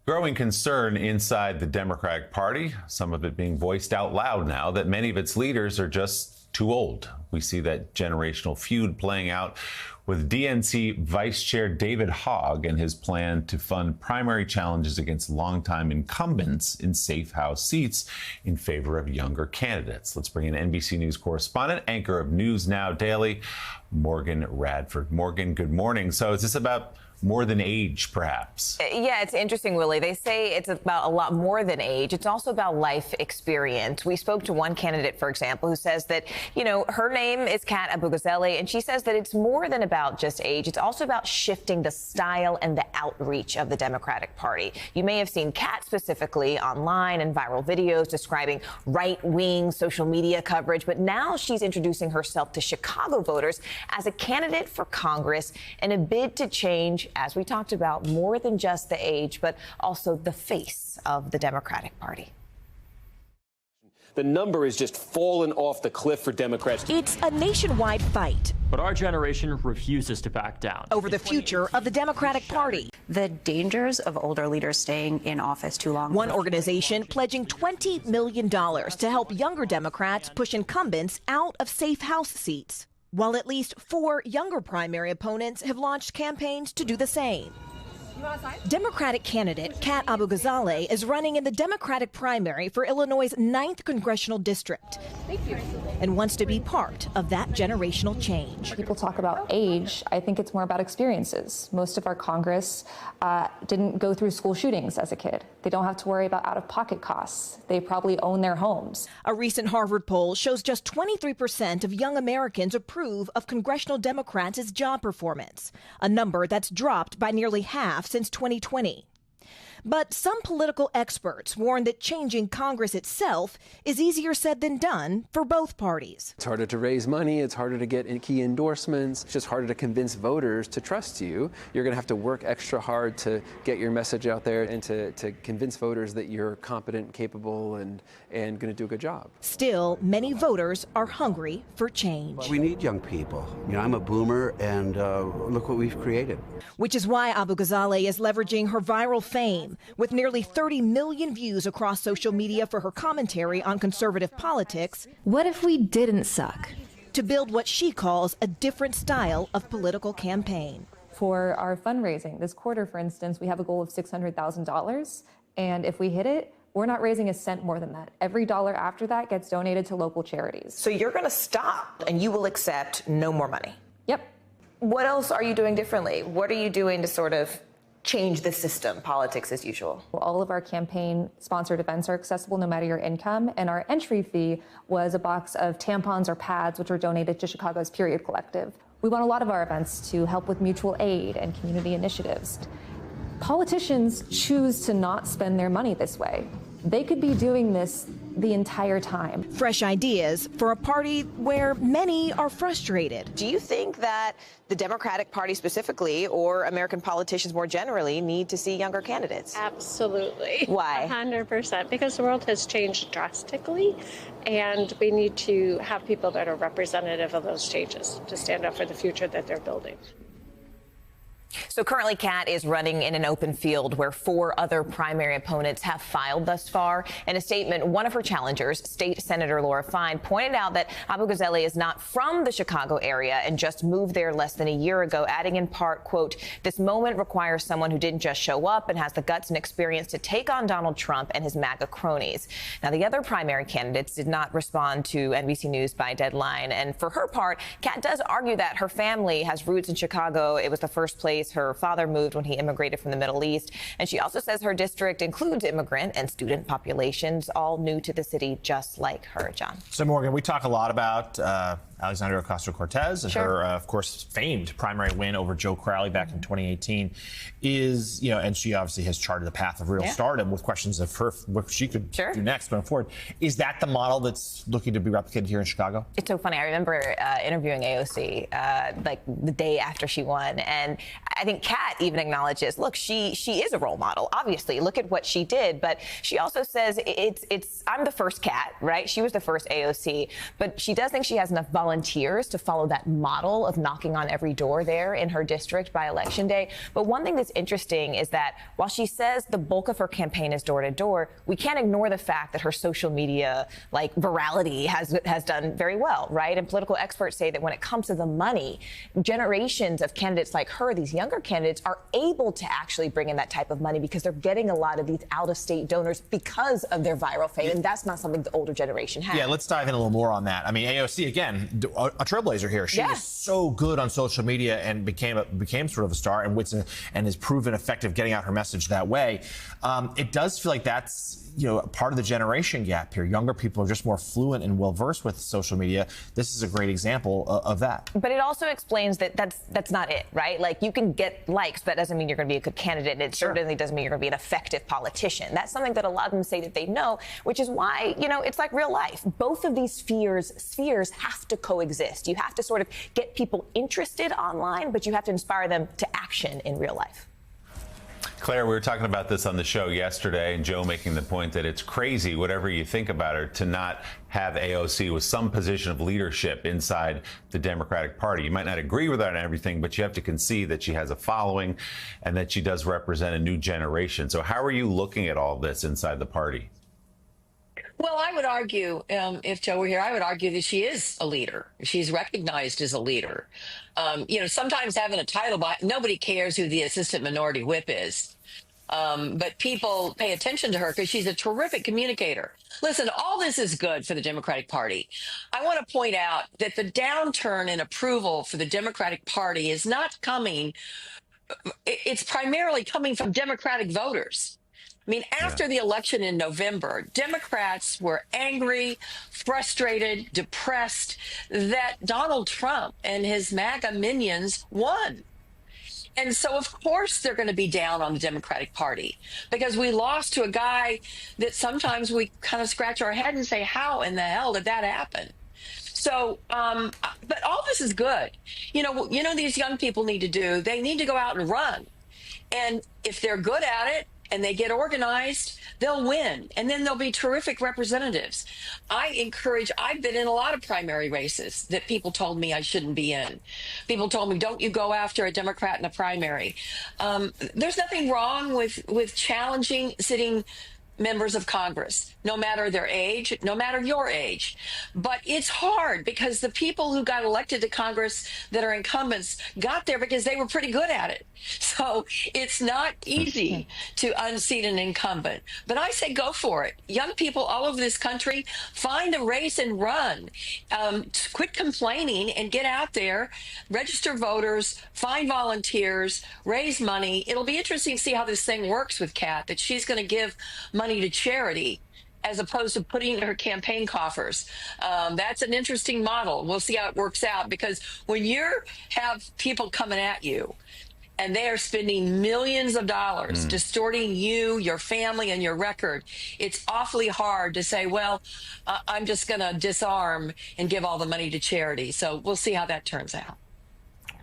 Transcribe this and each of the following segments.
Growing concern inside the Democratic Party, some of it being voiced out loud now, that many of its leaders are just too old. We see that generational feud playing out with DNC Vice Chair David Hogg and his plan to fund primary challenges against longtime incumbents in safe House seats in favor of younger candidates. Let's bring in NBC News correspondent, anchor of News Now Daily, Morgan Radford. Morgan, good morning. So is this about more than age, perhaps? Yeah, it's interesting, Willie. They say it's about a lot more than age. It's also about life experience. We spoke to one candidate, for example, who says that, you know, her name is Kat Abu-Ghazaleh, and she says that it's more than about just age. It's also about shifting the style and the outreach of the Democratic Party. You may have seen Kat specifically online and viral videos describing right-wing social media coverage, but now she's introducing herself to Chicago voters as a candidate for Congress in a bid to change, as we talked about, more than just the age, but also the face of the Democratic Party. The number is just fallen off the cliff for Democrats. It's a nationwide fight. But our generation refuses to back down Over the future of the Democratic Party. The dangers of older leaders staying in office too long. One organization pledging $20 million to help younger Democrats push incumbents out of safe House seats, while at least 4 younger primary opponents have launched campaigns to do the same. Democratic candidate Kat Abu-Ghazaleh is running in the Democratic primary for Illinois' 9th congressional district and wants to be part of that generational change. People talk about age. I think it's more about experiences. Most of our Congress didn't go through school shootings as a kid. They don't have to worry about out-of-pocket costs. They probably own their homes. A recent Harvard poll shows just 23% of young Americans approve of congressional Democrats' job performance, a number that's dropped by nearly half since 2020. But some political experts warn that changing Congress itself is easier said than done for both parties. It's harder to raise money. It's harder to get key endorsements. It's just harder to convince voters to trust you. You're going to have to work extra hard to get your message out there and to convince voters that you're competent, capable, and going to do a good job. Still, many voters are hungry for change. We need young people. You know, I'm a boomer, and look what we've created. Which is why Abu-Ghazaleh is leveraging her viral fame, with nearly 30 million views across social media for her commentary on conservative politics. What if we didn't suck? To build what she calls a different style of political campaign. For our fundraising this quarter, for instance, we have a goal of $600,000. And if we hit it, we're not raising a cent more than that. Every dollar after that gets donated to local charities. So you're going to stop and you will accept no more money? Yep. What else are you doing differently? What are you doing to sort of change the system, politics as usual? All of our campaign-sponsored events are accessible no matter your income, and our entry fee was a box of tampons or pads, which were donated to Chicago's Period Collective. We want a lot of our events to help with mutual aid and community initiatives. Politicians choose to not spend their money this way. They could be doing this the entire time. Fresh ideas for a party where many are frustrated. Do you think that the Democratic Party specifically, or American politicians more generally, need to see younger candidates? Absolutely. Why? 100%. Because the world has changed drastically, and we need to have people that are representative of those changes to stand up for the future that they're building. So currently, Kat is running in an open field where 4 other primary opponents have filed thus far. In a statement, one of her challengers, State Senator Laura Fine, pointed out that Abu-Ghazaleh is not from the Chicago area and just moved there less than a year ago, adding in part, quote, "This moment requires someone who didn't just show up and has the guts and experience to take on Donald Trump and his MAGA cronies." Now, the other primary candidates did not respond to NBC News by deadline. And for her part, Kat does argue that her family has roots in Chicago. It was the first place her father moved when he immigrated from the Middle East. And she also says her district includes immigrant and student populations, all new to the city, just like her, John. So, Morgan, we talk a lot about Alexandria Ocasio-Cortez and her, of course, famed primary win over Joe Crowley back in 2018 is, you know, and she obviously has charted the path of real stardom with questions of her, what she could do next going forward. Is that the model that's looking to be replicated here in Chicago? It's so funny. I remember interviewing AOC like the day after she won, and I think Kat even acknowledges, look, she is a role model. Obviously, look at what she did, but she also says I'm the first Kat, right? She was the first AOC, but she does think she has enough volunteers volunteers to follow that model of knocking on every door there in her district by Election Day. But one thing that's interesting is that while she says the bulk of her campaign is door to door, we can't ignore the fact that her social media virality has done very well, right? And political experts say that when it comes to the money, generations of candidates like her, these younger candidates, are able to actually bring in that type of money because they're getting a lot of these out-of-state donors because of their viral fame, and that's not something the older generation has. Yeah, let's dive in a little more on that. I mean, AOC, again, a trailblazer here. She was so good on social media and became sort of a star and has proven effective getting out her message that way. It does feel like that's part of the generation gap here. Younger people are just more fluent and well-versed with social media. This is a great example of that. But it also explains that that's not it, right? Like, you can get likes, but that doesn't mean you're going to be a good candidate. It certainly doesn't mean you're going to be an effective politician. That's something that a lot of them say that they know, which is why, it's like real life. Both of these spheres have to coexist. You have to sort of get people interested online, but you have to inspire them to action in real life. Claire, we were talking about this on the show yesterday, and Joe making the point that it's crazy, whatever you think about her, to not have AOC with some position of leadership inside the Democratic Party. You might not agree with her on everything, but you have to concede that she has a following and that she does represent a new generation. So how are you looking at all this inside the party? Well, I would argue, if Joe were here, I would argue that she is a leader. She's recognized as a leader. Sometimes having a title, nobody cares who the assistant minority whip is. But people pay attention to her because she's a terrific communicator. Listen, all this is good for the Democratic Party. I want to point out that the downturn in approval for the Democratic Party is not coming. It's primarily coming from Democratic voters. I mean, after the election in November, Democrats were angry, frustrated, depressed that Donald Trump and his MAGA minions won. And so, of course, they're going to be down on the Democratic Party because we lost to a guy that sometimes we kind of scratch our head and say, how in the hell did that happen? So, but all this is good. These young people need to do, they need to go out and run. And if they're good at it, and they get organized, they'll win. And then they'll be terrific representatives. I've been in a lot of primary races that people told me I shouldn't be in. People told me, don't you go after a Democrat in a primary. There's nothing wrong with challenging sitting members of Congress, no matter their age, no matter your age. But it's hard because the people who got elected to Congress that are incumbents got there because they were pretty good at it. So it's not easy to unseat an incumbent. But I say go for it. Young people all over this country, find a race and run. Quit complaining and get out there, register voters, find volunteers, raise money. It'll be interesting to see how this thing works with Kat, that she's going to give money to charity as opposed to putting in her campaign coffers. That's an interesting model. We'll see how it works out, because when you have people coming at you and they are spending millions of dollars distorting you, your family, and your record, it's awfully hard to say, well, I'm just going to disarm and give all the money to charity. So we'll see how that turns out.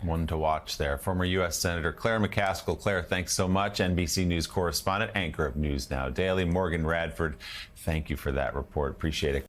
One to watch there. Former U.S. Senator Claire McCaskill. Claire, thanks so much. NBC News correspondent, anchor of News Now Daily. Morgan Radford, thank you for that report. Appreciate it.